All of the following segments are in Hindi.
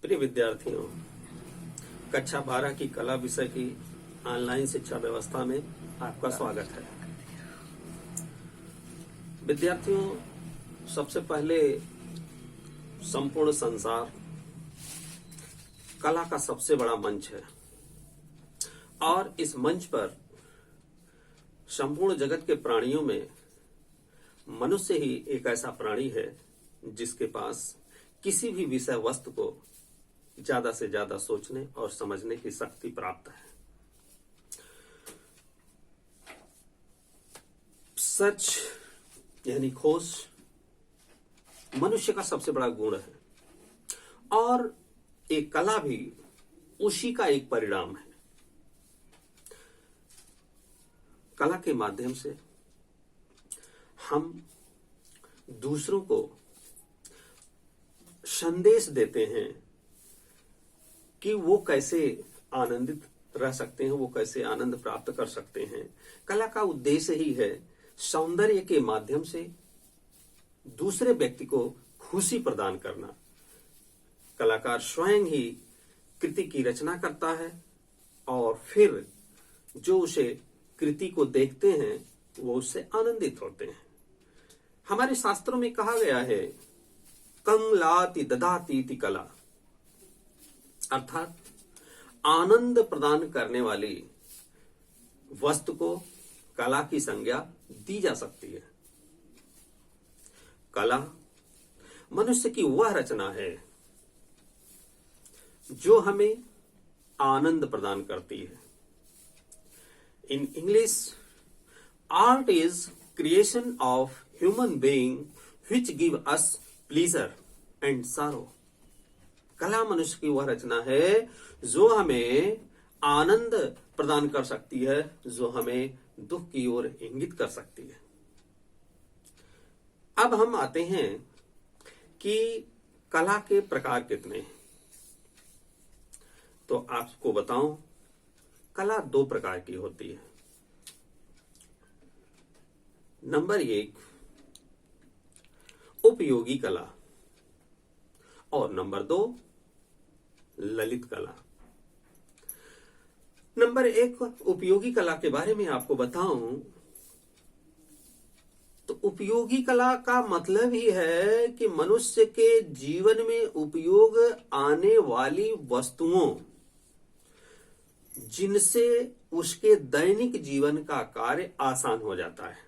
प्रिय विद्यार्थियों, कक्षा 12 की कला विषय की ऑनलाइन शिक्षा व्यवस्था में आपका स्वागत है। विद्यार्थियों, सबसे पहले संपूर्ण संसार कला का सबसे बड़ा मंच है और इस मंच पर संपूर्ण जगत के प्राणियों में मनुष्य ही एक ऐसा प्राणी है जिसके पास किसी भी विषय वस्तु को ज्यादा से ज्यादा सोचने और समझने की शक्ति प्राप्त है। सर्च यानी खोज मनुष्य का सबसे बड़ा गुण है और एक कला भी उसी का एक परिणाम है। कला के माध्यम से हम दूसरों को संदेश देते हैं कि वो कैसे आनंदित रह सकते हैं, वो कैसे आनंद प्राप्त कर सकते हैं। कला का उद्देश्य ही है सौंदर्य के माध्यम से दूसरे व्यक्ति को खुशी प्रदान करना। कलाकार स्वयं ही कृति की रचना करता है और फिर जो उसे कृति को देखते हैं वो उससे आनंदित होते हैं। हमारे शास्त्रों में कहा गया है कंलाति ददाति इति कला, अर्थात आनंद प्रदान करने वाली वस्तु को कला की संज्ञा दी जा सकती है। कला मनुष्य की वह रचना है जो हमें आनंद प्रदान करती है। In English, art is creation of human being which give us pleaser and सारो। कला मनुष्य की वह रचना है जो हमें आनंद प्रदान कर सकती है, जो हमें दुख की ओर इंगित कर सकती है। अब हम आते हैं कि कला के प्रकार कितने हैं। तो आपको बताऊं, कला दो प्रकार की होती है। नंबर 1 उपयोगी कला और नंबर 2 ललित कला। नंबर 1 उपयोगी कला के बारे में आपको बताऊं तो उपयोगी कला का मतलब ही है कि मनुष्य के जीवन में उपयोग आने वाली वस्तुओं जिनसे उसके दैनिक जीवन का कार्य आसान हो जाता है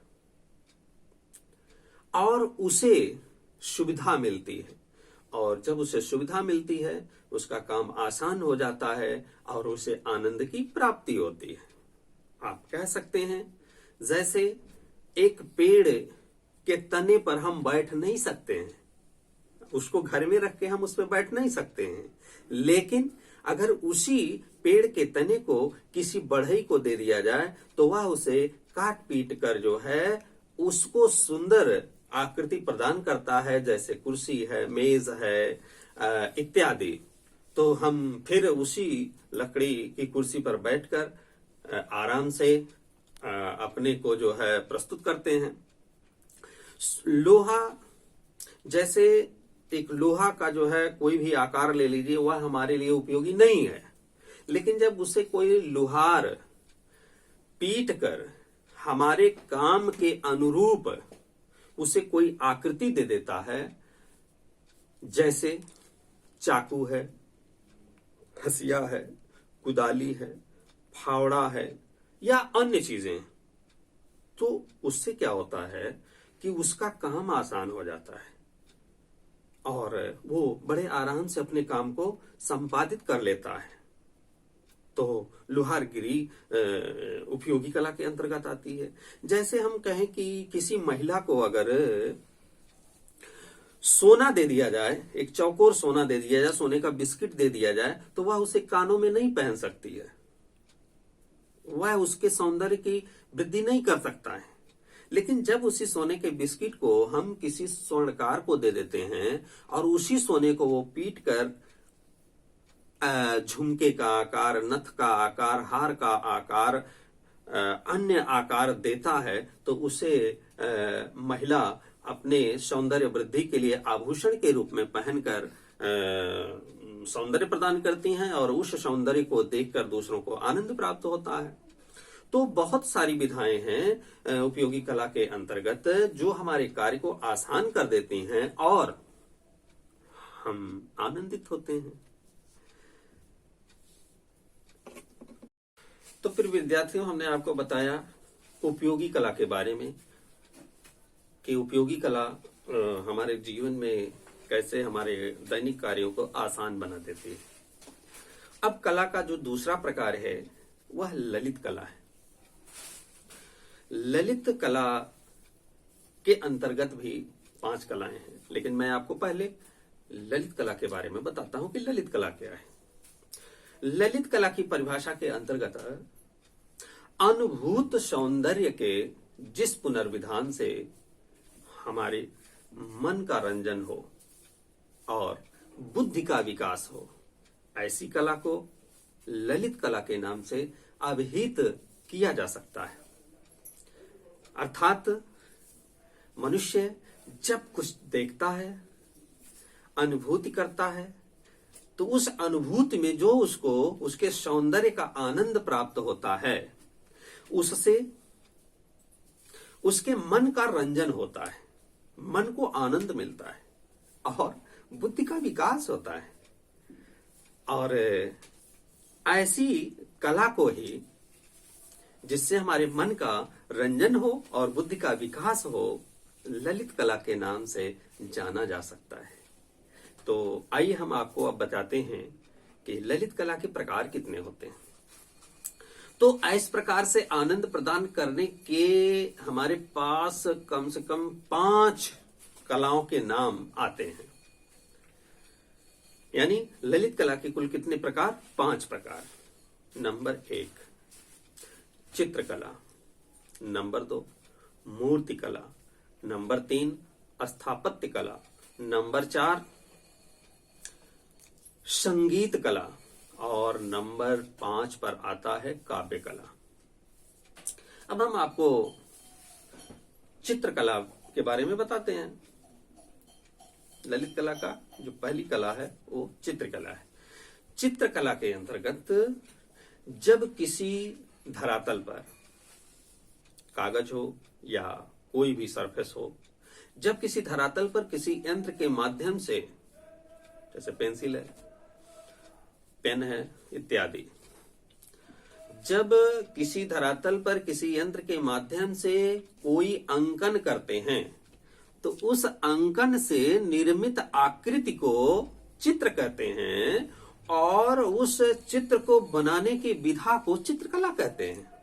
और उसे सुविधा मिलती है, और जब उसे सुविधा मिलती है उसका काम आसान हो जाता है और उसे आनंद की प्राप्ति होती है। आप कह सकते हैं जैसे एक पेड़ के तने पर हम बैठ नहीं सकते हैं, उसको घर में रख के हम उस पर बैठ नहीं सकते हैं, लेकिन अगर उसी पेड़ के तने को किसी बढ़ई को दे दिया जाए तो वह उसे काट पीट कर जो है उसको सुंदर आकृति प्रदान करता है, जैसे कुर्सी है, मेज है इत्यादि। तो हम फिर उसी लकड़ी की कुर्सी पर बैठकर आराम से अपने को जो है प्रस्तुत करते हैं। लोहा, जैसे एक लोहा का जो है कोई भी आकार ले लीजिए, वह हमारे लिए उपयोगी नहीं है, लेकिन जब उसे कोई लोहार पीट कर हमारे काम के अनुरूप उसे कोई आकृति दे देता है, जैसे चाकू है, हसिया है, कुदाली है, फावड़ा है या अन्य चीजें, तो उससे क्या होता है कि उसका काम आसान हो जाता है और वो बड़े आराम से अपने काम को संपादित कर लेता है। तो लोहारगिरी उपयोगी कला के अंतर्गत आती है। जैसे हम कहें कि किसी महिला को अगर सोना दे दिया जाए, एक चौकोर सोना दे दिया जाए, सोने का बिस्किट दे दिया जाए, तो वह उसे कानों में नहीं पहन सकती है, वह उसके सौंदर्य की वृद्धि नहीं कर सकता है। लेकिन जब उसी सोने के बिस्किट को हम किसी स्वर्णकार को दे देते हैं और उसी सोने को वो पीट कर झुमके का आकार, नथ का आकार, हार का आकार, अन्य आकार देता है, तो उसे महिला अपने सौंदर्य वृद्धि के लिए आभूषण के रूप में पहनकर सौंदर्य प्रदान करती हैं और उस सौंदर्य को देखकर दूसरों को आनंद प्राप्त होता है। तो बहुत सारी विधाएं हैं उपयोगी कला के अंतर्गत जो हमारे कार्य को आसान कर देती हैं और हम आनंदित होते हैं। तो फिर विद्यार्थियों, हमने आपको बताया उपयोगी कला के बारे में कि उपयोगी कला हमारे जीवन में कैसे हमारे दैनिक कार्यों को आसान बना देती है। अब कला का जो दूसरा प्रकार है वह ललित कला है। ललित कला के अंतर्गत भी 5 कलाएं हैं, लेकिन मैं आपको पहले ललित कला के बारे में बताता हूं कि ललित कला क्या है। ललित कला की परिभाषा के अंतर्गत अनुभूत सौंदर्य के जिस पुनर्विधान से हमारे मन का रंजन हो और बुद्धि का विकास हो, ऐसी कला को ललित कला के नाम से अभिहित किया जा सकता है। अर्थात मनुष्य जब कुछ देखता है, अनुभूति करता है, तो उस अनुभूति में जो उसको उसके सौंदर्य का आनंद प्राप्त होता है, उससे उसके मन का रंजन होता है, मन को आनंद मिलता है और बुद्धि का विकास होता है। और ऐसी कला को ही, जिससे हमारे मन का रंजन हो और बुद्धि का विकास हो, ललित कला के नाम से जाना जा सकता है। तो आइए हम आपको अब बताते हैं कि ललित कला के प्रकार कितने होते हैं। तो इस प्रकार से आनंद प्रदान करने के हमारे पास कम से कम 5 कलाओं के नाम आते हैं। यानी ललित कला के कुल कितने प्रकार? 5 प्रकार। नंबर 1 चित्रकला, नंबर 2 मूर्ति कला, नंबर 3 स्थापत्य कला, नंबर 4 संगीत कला और नंबर 5 पर आता है काव्य कला। अब हम आपको चित्रकला के बारे में बताते हैं। ललित कला का जो पहली कला है वो चित्रकला है। चित्रकला के अंतर्गत जब किसी धरातल पर कागज हो या कोई भी सरफेस हो, जब किसी धरातल पर किसी यंत्र के माध्यम से, जैसे पेंसिल है, पेन है इत्यादि, जब किसी धरातल पर किसी यंत्र के माध्यम से कोई अंकन करते हैं, तो उस अंकन से निर्मित आकृति को चित्र कहते हैं और उस चित्र को बनाने की विधा को चित्रकला कहते हैं।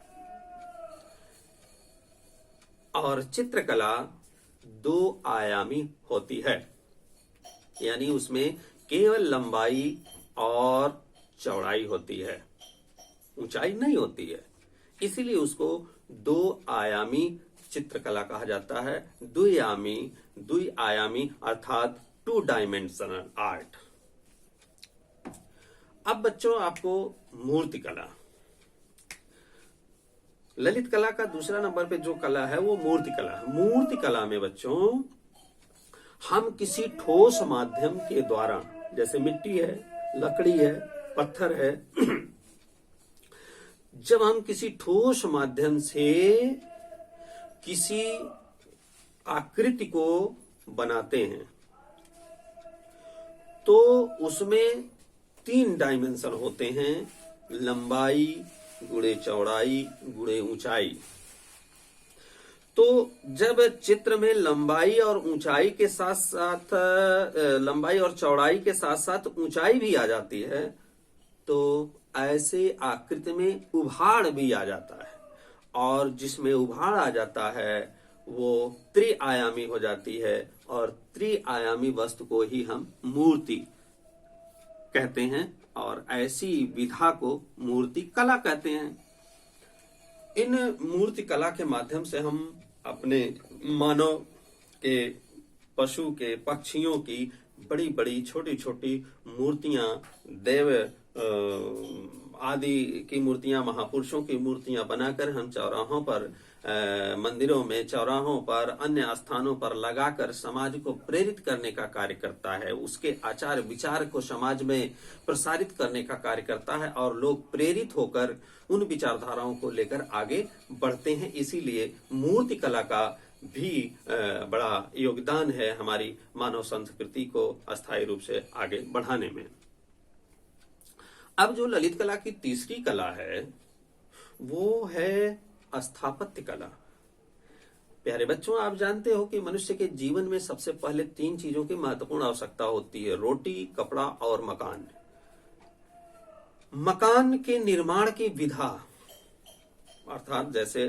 और चित्रकला 2 आयामी होती है, यानी उसमें केवल लंबाई और चौड़ाई होती है, ऊंचाई नहीं होती है। इसीलिए उसको 2 आयामी चित्रकला कहा जाता है। द्विआयामी अर्थात 2 डायमेंशनल आर्ट। अब बच्चों, आपको मूर्ति कला, ललित कला का दूसरा नंबर पे जो कला है वो मूर्ति कला है। मूर्ति कला में बच्चों हम किसी ठोस माध्यम के द्वारा, जैसे मिट्टी है, लकड़ी है, पत्थर है, जब हम किसी ठोस माध्यम से किसी आकृति को बनाते हैं तो उसमें 3 डायमेंशन होते हैं, लंबाई गुणे चौड़ाई गुणे ऊंचाई। तो जब चित्र में लंबाई और ऊंचाई के साथ साथ लंबाई और चौड़ाई के साथ साथ ऊंचाई भी आ जाती है, तो ऐसे आकृति में उभाड़ भी आ जाता है, और जिसमें उभाड़ आ जाता है वो त्रिआयामी हो जाती है, और त्रिआयामी वस्तु को ही हम मूर्ति कहते हैं, और ऐसी विधा को मूर्ति कला कहते हैं। इन मूर्ति कला के माध्यम से हम अपने मानव के, पशु के, पक्षियों की बड़ी बड़ी छोटी छोटी मूर्तियां, देव आदि की मूर्तियां, महापुरुषों की मूर्तियां बनाकर हम चौराहों पर, मंदिरों में, चौराहों पर, अन्य स्थानों पर लगाकर समाज को प्रेरित करने का कार्य करता है। उसके आचार विचार को समाज में प्रसारित करने का कार्य करता है और लोग प्रेरित होकर उन विचारधाराओं को लेकर आगे बढ़ते हैं। इसीलिए मूर्ति कला का भी बड़ा योगदान है हमारी मानव संस्कृति को अस्थायी रूप से आगे बढ़ाने में। अब जो ललित कला की तीसरी कला है वो है स्थापत्य कला। प्यारे बच्चों, आप जानते हो कि मनुष्य के जीवन में सबसे पहले 3 चीजों की महत्वपूर्ण आवश्यकता होती है: रोटी, कपड़ा और मकान। मकान के निर्माण की विधा, अर्थात जैसे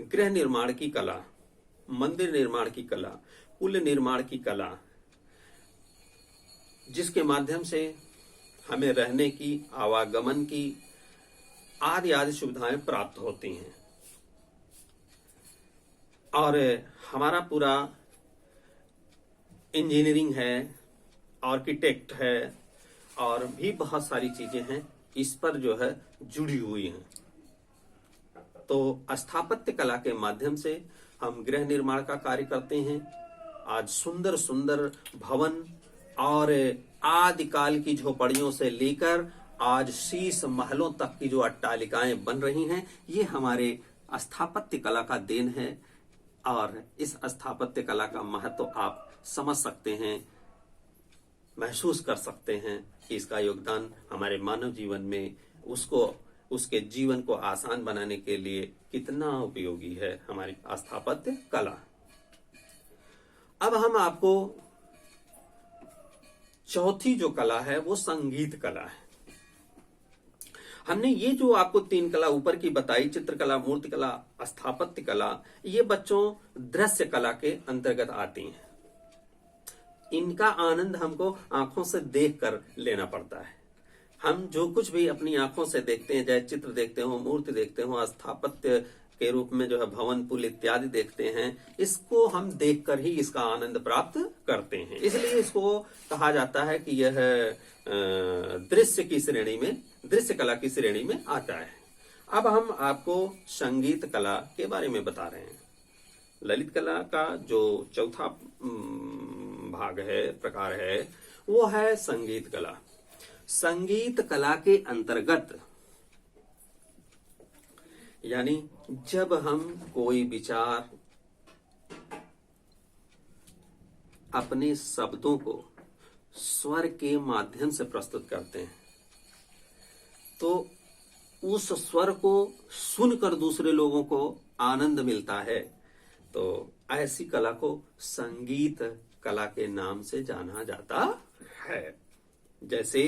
गृह निर्माण की कला, मंदिर निर्माण की कला, पुल निर्माण की कला, जिसके माध्यम से हमें रहने की, आवागमन की आदि आदि सुविधाएं प्राप्त होती हैं। और हमारा पूरा इंजीनियरिंग है, आर्किटेक्ट है और भी बहुत सारी चीजें हैं इस पर जो है जुड़ी हुई हैं। तो स्थापत्य कला के माध्यम से हम गृह निर्माण का कार्य करते हैं। आज सुंदर सुंदर भवन और आदिकाल की झोपड़ियों से लेकर आज शीश महलों तक की जो अट्टालिकाएं बन रही हैं, ये हमारे स्थापत्य कला का देन है। और इस स्थापत्य कला का महत्व आप समझ सकते हैं, महसूस कर सकते हैं कि इसका योगदान हमारे मानव जीवन में उसके जीवन को आसान बनाने के लिए कितना उपयोगी है हमारी स्थापत्य कला। अब हम आपको चौथी जो कला है वो संगीत कला है। हमने ये जो आपको 3 कला ऊपर की बताई, चित्रकला, मूर्ति कला, स्थापत्य कला, ये बच्चों दृश्य कला के अंतर्गत आती हैं। इनका आनंद हमको आंखों से देखकर लेना पड़ता है। हम जो कुछ भी अपनी आंखों से देखते हैं, चाहे चित्र देखते हो, मूर्ति देखते हो, स्थापत्य के रूप में जो है भवन, पुल इत्यादि देखते हैं, इसको हम देखकर ही इसका आनंद प्राप्त करते हैं। इसलिए इसको कहा जाता है कि यह दृश्य की श्रेणी में, दृश्य कला की श्रेणी में आता है। अब हम आपको संगीत कला के बारे में बता रहे हैं। ललित कला का जो चौथा भाग है, प्रकार है, वो है संगीत कला। संगीत कला के अंतर्गत यानी जब हम कोई विचार अपने शब्दों को स्वर के माध्यम से प्रस्तुत करते हैं, तो उस स्वर को सुनकर दूसरे लोगों को आनंद मिलता है। तो ऐसी कला को संगीत कला के नाम से जाना जाता है। जैसे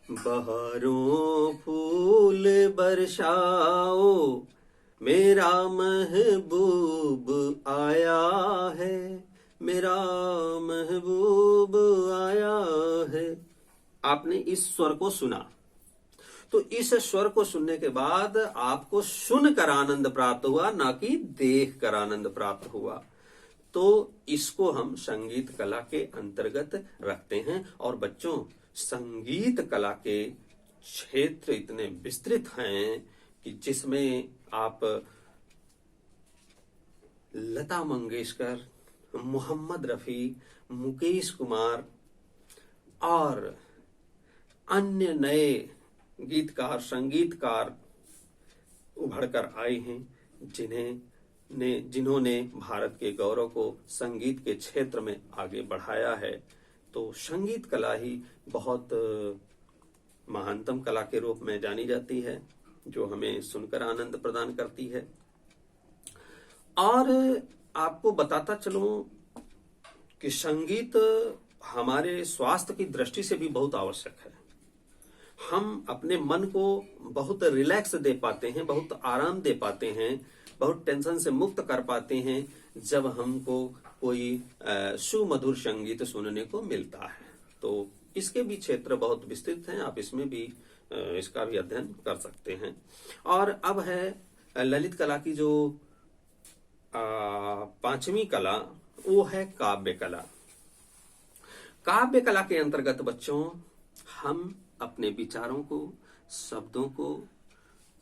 बहारों फूल बरसाओ, मेरा महबूब आया है, मेरा महबूब आया है। आपने इस स्वर को सुना, तो इस स्वर को सुनने के बाद आपको सुनकर आनंद प्राप्त हुआ, ना कि देख कर आनंद प्राप्त हुआ। तो इसको हम संगीत कला के अंतर्गत रखते हैं। और बच्चों, संगीत कला के क्षेत्र इतने विस्तृत हैं कि जिसमें आप लता मंगेशकर, मोहम्मद रफी, मुकेश कुमार और अन्य नए गीतकार, संगीतकार उभरकर आए हैं, जिन्होंने भारत के गौरव को संगीत के क्षेत्र में आगे बढ़ाया है। तो संगीत कला ही बहुत महानतम कला के रूप में जानी जाती है, जो हमें सुनकर आनंद प्रदान करती है। और आपको बताता चलूं कि संगीत हमारे स्वास्थ्य की दृष्टि से भी बहुत आवश्यक है। हम अपने मन को बहुत रिलैक्स दे पाते हैं, बहुत आराम दे पाते हैं, बहुत टेंशन से मुक्त कर पाते हैं जब हमको कोई सुमधुर संगीत सुनने को मिलता है। तो इसके भी क्षेत्र बहुत विस्तृत हैं, आप इसमें भी इसका भी अध्ययन कर सकते हैं। और अब है ललित कला की जो 5वीं कला, वो है काव्य कला। काव्य कला के अंतर्गत बच्चों हम अपने विचारों को शब्दों को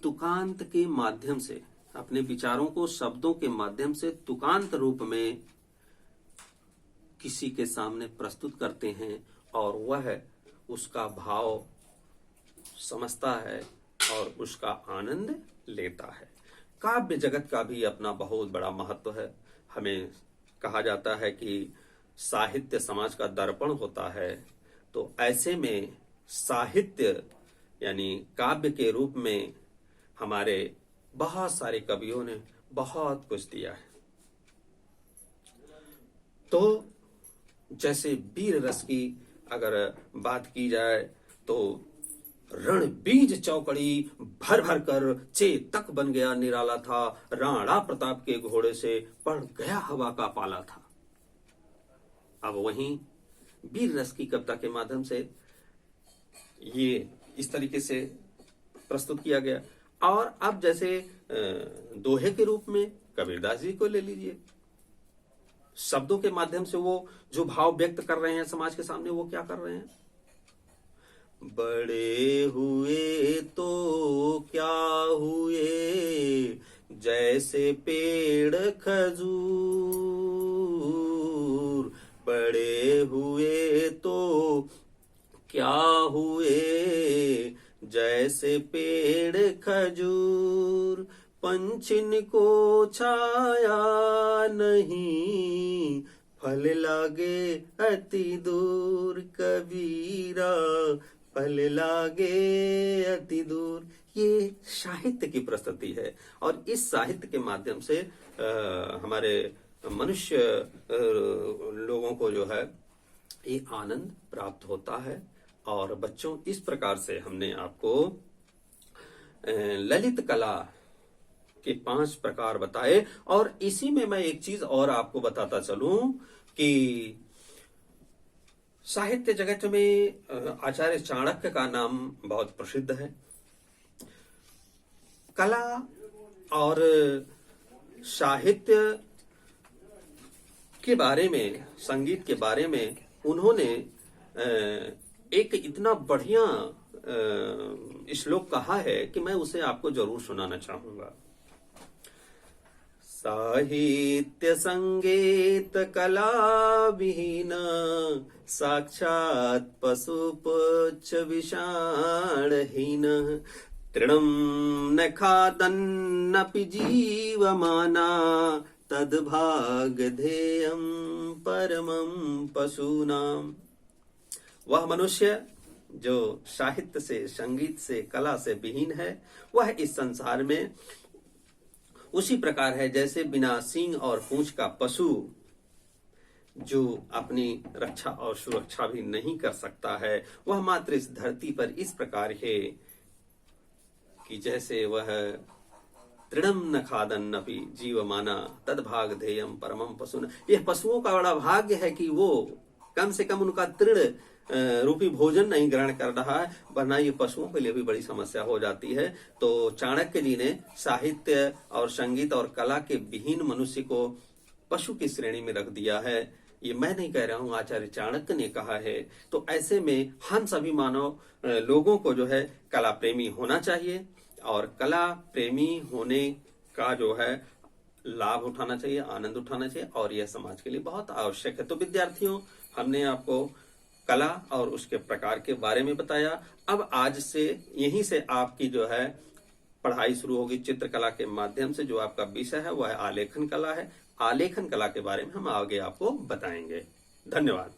तुकांत के माध्यम से, अपने विचारों को शब्दों के माध्यम से तुकांत रूप में किसी के सामने प्रस्तुत करते हैं और वह उसका भाव समझता है और उसका आनंद लेता है। काव्य जगत का भी अपना बहुत बड़ा महत्व है। हमें कहा जाता है कि साहित्य समाज का दर्पण होता है, तो ऐसे में साहित्य यानी काव्य के रूप में हमारे बहुत सारे कवियों ने बहुत कुछ दिया है। तो जैसे वीर रस की अगर बात की जाए तो रण बीज चौकड़ी भर भर कर चेतक बन गया निराला था, राणा प्रताप के घोड़े से पड़ गया हवा का पाला था। अब वहीं वीर रस की कविता के माध्यम से ये इस तरीके से प्रस्तुत किया गया। और अब जैसे दोहे के रूप में कबीरदास जी को ले लीजिए, शब्दों के माध्यम से वो जो भाव व्यक्त कर रहे हैं समाज के सामने, वो क्या कर रहे हैं? बड़े हुए तो क्या हुए जैसे पेड़ खजूर, बड़े हुए तो क्या हुए जैसे पेड़ खजूर, पंछिन को छाया नहीं फल लागे अति दूर, कबीरा फल लागे अति दूर। ये साहित्य की प्रस्तुति है और इस साहित्य के माध्यम से हमारे मनुष्य लोगों को जो है ये आनंद प्राप्त होता है। और बच्चों, इस प्रकार से हमने आपको ललित कला के 5 प्रकार बताए। और इसी में मैं एक चीज और आपको बताता चलूं कि साहित्य जगत में आचार्य चाणक्य का नाम बहुत प्रसिद्ध है। कला और साहित्य के बारे में, संगीत के बारे में उन्होंने एक इतना बढ़िया श्लोक कहा है कि मैं उसे आपको जरूर सुनाना चाहूंगा। साहित्य संगीत कला विहीन, साक्षात पशुपुच्छ विषाणहीन, तृणं न खादन्नपि जीवमाना, तद्भागधेयं परमं पशूनाम। वह मनुष्य जो साहित्य से, संगीत से, कला से विहीन है, वह इस संसार में उसी प्रकार है जैसे बिना सींग और पूंछ का पशु जो अपनी रक्षा और सुरक्षा भी नहीं कर सकता है। वह मात्र इस धरती पर इस प्रकार है कि जैसे वह तृणम न खादन्नपि जीवमाना, तद्भाग धेयम परमं पशुन। यह पशुओं का बड़ा भाग्य है कि वो कम से कम उनका तृण रूपी भोजन नहीं ग्रहण कर रहा है, वरना ये पशुओं के लिए भी बड़ी समस्या हो जाती है। तो चाणक्य जी ने साहित्य और संगीत और कला के विहीन मनुष्य को पशु की श्रेणी में रख दिया है। ये मैं नहीं कह रहा हूं, आचार्य चाणक्य ने कहा है। तो ऐसे में हम सभी मानव लोगों को जो है कला प्रेमी होना चाहिए और कला प्रेमी होने का जो है लाभ उठाना चाहिए, आनंद उठाना चाहिए, और यह समाज के लिए बहुत आवश्यक है। तो विद्यार्थियों, हमने आपको कला और उसके प्रकार के बारे में बताया। अब आज से यहीं से आपकी जो है पढ़ाई शुरू होगी चित्रकला के माध्यम से। जो आपका विषय है वह आलेखन कला है। आलेखन कला के बारे में हम आगे आपको बताएंगे। धन्यवाद।